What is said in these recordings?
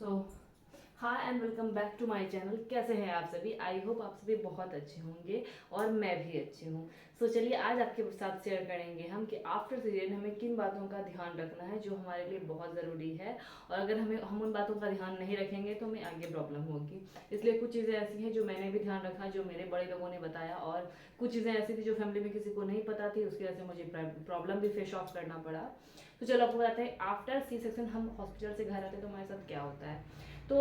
So hi and welcome back to my channel. कैसे हैं आप सभी? आई होप आप सभी बहुत अच्छे होंगे और मैं भी अच्छी हूँ। सो चलिए आज आपके साथ शेयर करेंगे हम कि आफ्टर सीजन हमें किन बातों का ध्यान रखना है जो हमारे लिए बहुत ज़रूरी है, और अगर हम उन बातों का ध्यान नहीं रखेंगे तो हमें आगे प्रॉब्लम होगी। इसलिए कुछ चीज़ें ऐसी हैं जो मैंने भी ध्यान रखा, जो मेरे बड़े लोगों ने बताया, और कुछ चीज़ें ऐसी थी जो फैमिली में किसी को नहीं पता थी, उसकी वजह से मुझे प्रॉब्लम भी फेस ऑफ करना पड़ा। तो चलो आपको बताते हैं आफ्टर सी सेक्शन हम हॉस्पिटल से घर आते हैं तो हमारे साथ क्या होता है। तो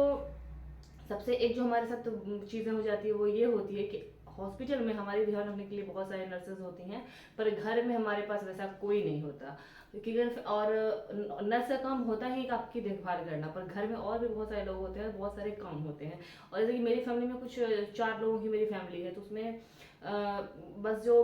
सबसे एक जो हमारे साथ चीज़ें हो जाती है वो ये होती है कि हॉस्पिटल में हमारी ध्यान रखने के लिए बहुत सारे नर्सेज होती हैं, पर घर में हमारे पास वैसा कोई नहीं होता। क्योंकि और नर्स का काम होता ही आपकी देखभाल करना, पर घर में और भी बहुत सारे लोग होते हैं, बहुत सारे काम होते हैं। और जैसे कि मेरी फैमिली में कुछ 4 लोगों की मेरी फैमिली है, तो उसमें बस जो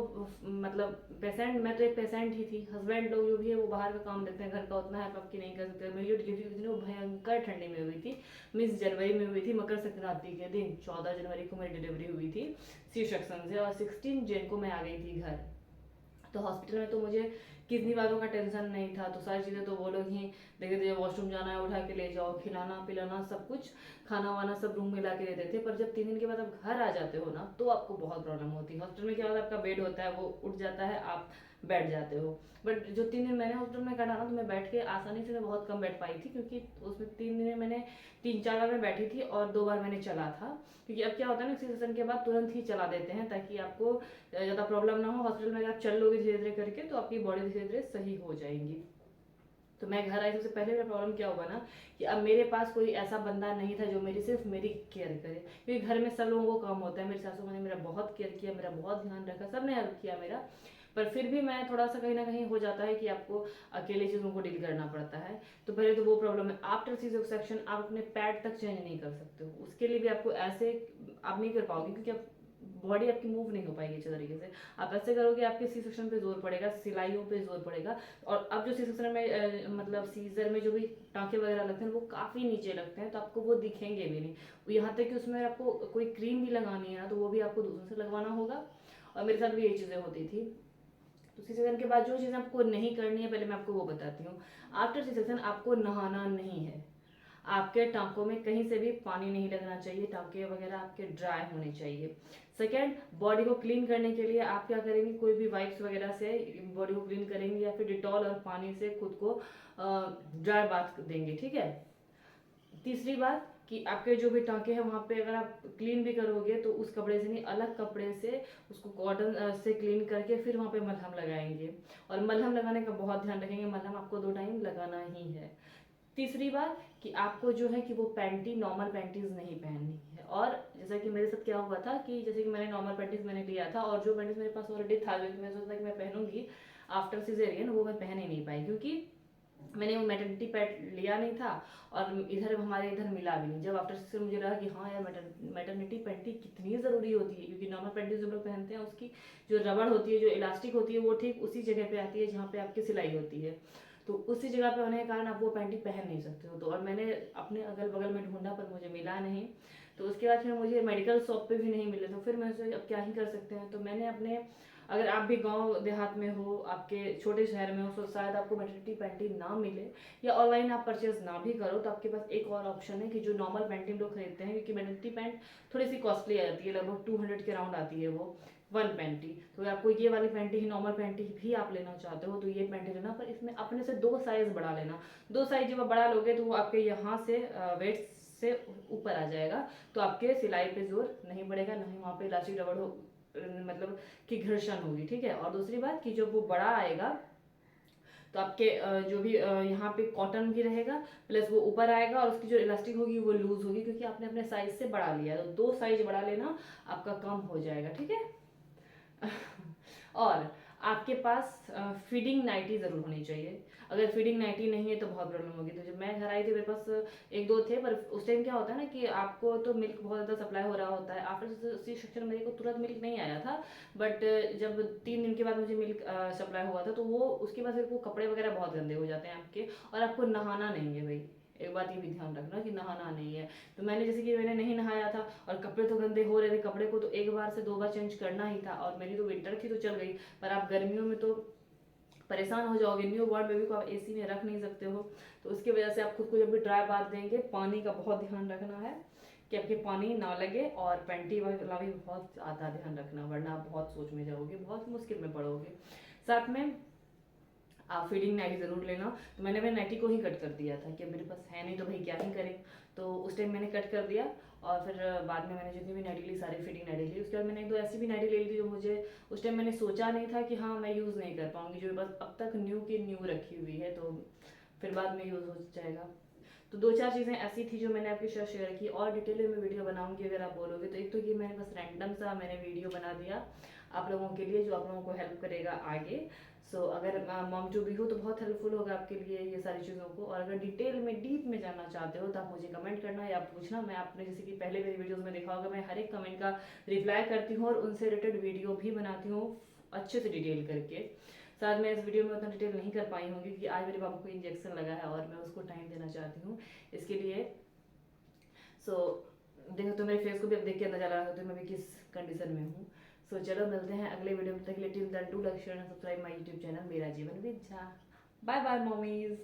मतलब पेशेंट, मैं तो एक पेशेंट ही थी। हस्बैंड लोग जो भी है वो बाहर का काम देखते हैं, घर का उतना हेल्प आपकी नहीं कर सकते। मेरी जो डिलीवरी हुई थी ना वो भयंकर ठंडी में हुई थी। मिस जनवरी में हुई थी, मकर संक्रांति के दिन 14 जनवरी को मेरी डिलीवरी हुई थी सी सेक्शन से, और 16 जन को मैं आ गई थी घर। तो हॉस्पिटल में तो मुझे कितनी बातों का टेंशन नहीं था, तो सारी चीज़ें तो वो लोग ही देखे थे। वॉशरूम जाना है उठा के ले जाओ, खिलाना पिलाना सब कुछ, खाना वाना सब रूम में ला के देते थे। पर जब 3 दिन के बाद आप घर आ जाते हो ना तो आपको बहुत प्रॉब्लम होती है। हॉस्पिटल में क्या होता है, आपका बेड होता है वो उठ जाता है, आप बैठ जाते हो। बट जो 3 दिन मैंने हॉस्पिटल में काटा ना, तो मैं बैठ के आसानी से मैं बहुत कम बैठ पाई थी, क्योंकि उसमें 3 दिन में मैंने 3-4 बार मैं बैठी थी और 2 बार मैंने चला था। क्योंकि अब क्या होता है ना, सेशन के बाद तुरंत ही चला देते हैं ताकि आपको ज़्यादा प्रॉब्लम ना हो। हॉस्पिटल में अगर आप चल लोगे धीरे धीरे करके तो आपकी बॉडी धीरे धीरे सही हो जाएंगी। तो मैं घर आई, सबसे पहले मेरा प्रॉब्लम क्या हुआ ना कि अब मेरे पास कोई ऐसा बंदा नहीं था जो मेरी सिर्फ मेरी केयर करे। क्योंकि घर में सब लोगों को काम होता है। मेरी सासू माँ ने मेरा बहुत केयर किया, मेरा बहुत ध्यान रखा, सबने हेल्प किया मेरा। पर फिर भी मैं थोड़ा सा कहीं ना कहीं हो जाता है कि आपको अकेले चीज़ों को डील करना पड़ता है। तो पहले तो वो प्रॉब्लम है। आफ्टर सीजर सेक्शन आप अपने पैड तक चेंज नहीं कर सकते हो, उसके लिए भी आपको ऐसे आप नहीं कर पाओगे, क्योंकि आप बॉडी आपकी मूव नहीं हो पाएगी अच्छे तरीके से। आप ऐसे करोगे आपके सी सेक्शन पे जोर पड़ेगा, सिलाइयों पे जोर पड़ेगा। और अब जो सी सेक्शन में मतलब सीजर में जो भी टाँके वगैरह लगते हैं वो काफ़ी नीचे लगते हैं, तो आपको वो दिखेंगे भी नहीं। यहाँ तक कि उसमें आपको कोई क्रीम भी लगानी है ना तो वो भी आपको दूसरों से लगवाना होगा। और मेरे साथ भी यही चीज़ें होती थी। तो सी सेक्शन के बाद जो चीज़ें आपको नहीं करनी है पहले मैं आपको वो बताती हूँ। आफ्टर सी सेक्शन आपको नहाना नहीं है। आपके टाँकों में कहीं से भी पानी नहीं लगना चाहिए, टाँके वगैरह आपके ड्राई होने चाहिए। सेकेंड, बॉडी को क्लीन करने के लिए आप क्या करेंगे, कोई भी वाइप्स वगैरह से बॉडी को क्लीन करेंगे या फिर डिटॉल और पानी से खुद को ड्राई बाथ देंगे, ठीक है। तीसरी बात कि आपके जो भी टाँके हैं वहाँ पे अगर आप क्लीन भी करोगे तो उस कपड़े से नहीं, अलग कपड़े से उसको कॉटन से क्लीन करके फिर वहाँ पे मलहम लगाएंगे। और मलहम लगाने का बहुत ध्यान रखेंगे, मलहम आपको 2 टाइम लगाना ही है। तीसरी बात कि आपको जो है कि वो पैंटी नॉर्मल पैंटीज नहीं पहननी है। और जैसा कि मेरे साथ क्या हुआ था कि जैसे कि मैंने नॉर्मल पैंटीज मैंने लिया था, और जो पैंटीज मेरे पास ऑलरेडी था जो कि मैं सोचता कि मैं पहनूंगी आफ्टर सिजेरियन, वो मैं पहन ही नहीं पाई, क्योंकि मैंने वो मैटर्निटी पैड लिया नहीं था और इधर हमारे इधर मिला भी नहीं। जब आफ्टर सिक्स मुझे लगा कि हाँ यार मैटर्निटी पैंटी कितनी ज़रूरी होती है, क्योंकि नॉर्मल पैंटी जो लोग पहनते हैं उसकी जो रबड़ होती है, जो इलास्टिक होती है, वो ठीक उसी जगह पे आती है जहाँ पे आपकी सिलाई होती है। तो उसी जगह पे होने के कारण आप वो पैंटी पहन नहीं सकते हो। तो और मैंने अपने अगल बगल में ढूंढा पर मुझे मिला नहीं। तो उसके बाद फिर मुझे मेडिकल शॉप पे भी नहीं मिले, तो फिर मैं सोचा अब क्या ही कर सकते हैं। तो मैंने अपने, अगर आप भी गांव देहात में हो, आपके छोटे शहर में हो, तो शायद आपको मैटर्निटी पैंटी ना मिले या ऑनलाइन आप परचेज ना भी करो, तो आपके पास एक और ऑप्शन है कि जो नॉर्मल पैंटी लोग खरीदते हैं, क्योंकि मैटर्निटी पैंट थोड़ी सी कॉस्टली आ जाती है, लगभग 200 के राउंड आती है वो वन पैंटी। तो आपको ये वाली पैंटी ही, नॉर्मल पैंटी भी आप लेना चाहते हो तो ये पैंटी लेना, पर इसमें अपने से 2 साइज बढ़ा लेना। 2 साइज जब आप बढ़ा लोगे तो वो आपके यहाँ से वेट से ऊपर आ जाएगा, तो आपके सिलाई पे जोर नहीं पड़ेगा, ना ही वहाँ पे इलास्टिक रबड़ हो, मतलब कि घर्षण होगी, ठीक है। और दूसरी बात कि जब वो बड़ा आएगा तो आपके जो भी यहाँ पे कॉटन भी रहेगा, प्लस वो ऊपर आएगा और उसकी जो इलास्टिक होगी वो लूज होगी, क्योंकि आपने अपने साइज से बढ़ा लिया है। तो 2 साइज बढ़ा लेना, आपका काम हो जाएगा, ठीक है। और आपके पास फीडिंग नाइटी ज़रूर होनी चाहिए। अगर फीडिंग नाइटी नहीं है तो बहुत प्रॉब्लम होगी। तो जब मैं घर आई थी मेरे पास एक दो थे, पर उस टाइम क्या होता है ना कि आपको तो मिल्क बहुत ज़्यादा सप्लाई हो रहा होता है। आफ्टर सी सेक्शन मेरे को तुरंत मिल्क नहीं आया था, बट जब 3 दिन के बाद मुझे मिल्क सप्लाई हुआ था, तो वो उसके बाद मेरे को कपड़े वगैरह बहुत गंदे हो जाते हैं आपके, और आपको नहाना नहीं है भाई। एक बात ये भी ध्यान रखना कि नहाना नहीं है। तो मैंने जैसे कि मैंने नहीं नहाया था और कपड़े तो गंदे हो रहे थे, कपड़े को तो 1 बार से 2 बार चेंज करना ही था, और मेरी तो विंटर थी तो चल गई, पर आप गर्मियों में तो परेशान हो जाओगे। न्यू बॉर्न बेबी को आप एसी में रख नहीं सकते हो, तो उसकी वजह से आप खुद को जब भी ड्राई बाथ देंगे पानी का बहुत ध्यान रखना है कि आपके पानी ना लगे, और पैंटी वाला भी बहुत ज़्यादा ध्यान रखना, वरना आप बहुत सोच में जाओगे, बहुत मुश्किल में पड़ोगे। साथ में आप फीडिंग नाइटी ज़रूर लेना। तो मैंने अपने नाइटी को ही कट कर दिया था कि मेरे पास है नहीं तो भाई क्या ही करें, तो उस टाइम मैंने कट कर दिया। और फिर बाद में मैंने जितनी भी नाइटी ली सारी फीडिंग नाइटी ली। उसके बाद मैंने एक दो ऐसी भी नाइटी ले ली थी जो मुझे उस टाइम मैंने सोचा नहीं था कि हाँ मैं यूज़ नहीं कर पाऊँगी, जो बस अब तक न्यू की न्यू रखी हुई है, तो फिर बाद में यूज़ हो जाएगा। तो दो चार चीज़ें ऐसी थी जो मैंने आपके साथ शेयर की, और डिटेल में वीडियो बनाऊंगी अगर आप बोलोगे तो। एक तो ये मैंने बस रैंडम सा मैंने वीडियो बना दिया आप लोगों के लिए, जो आप लोगों को हेल्प करेगा आगे। सो अगर मॉम टू बी हो तो बहुत हेल्पफुल होगा आपके लिए ये सारी चीज़ों को। और अगर डिटेल में डीप में जानना चाहते हो तो आप मुझे कमेंट करना या पूछना। मैं आपने जैसे कि पहले मेरी वीडियोज़ में देखा होगा, मैं हर एक कमेंट का रिप्लाई करती हूँ और उनसे रिलेटेड वीडियो भी बनाती हूँ अच्छे से डिटेल करके। शायद मैं इस वीडियो में उतना डिटेल नहीं कर पाई हूँ क्योंकि आज मेरे बाबू को इंजेक्शन लगा है और मैं उसको टाइम देना चाहती हूँ इसके लिए। सो देखो तो मेरे फेस को भी अब देख के अंदाजा लगा सकते हो मैं भी किस कंडीशन में हूँ। सो चलो मिलते हैं अगले वीडियो में, तक के लिए till then do like share and subscribe my YouTube channel मेरा जीवन with Jha. Bye bye mommies.